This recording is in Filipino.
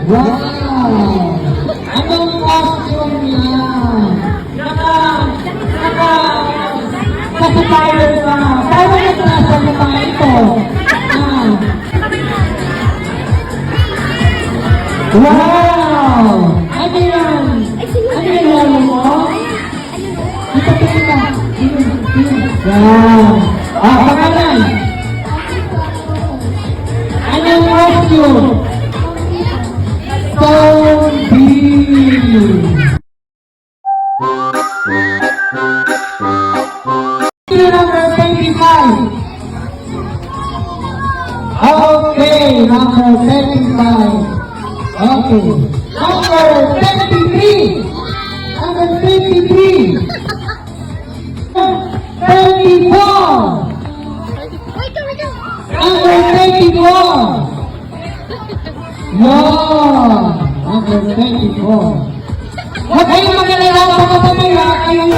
Wow! Anong costume niya? Naka-satisfier ka. Paano na sinasa mo mga ito? Wow! Ano yan? Ano yan lalo mo? Ito kita. Wow! Pangalan? Anong costume? Number 25. Okay, number 25. Okay. Number 23. Number 23. 24. Number 24. Wow! Number 24. Huwag kayong magalala sa kapamilya, kayong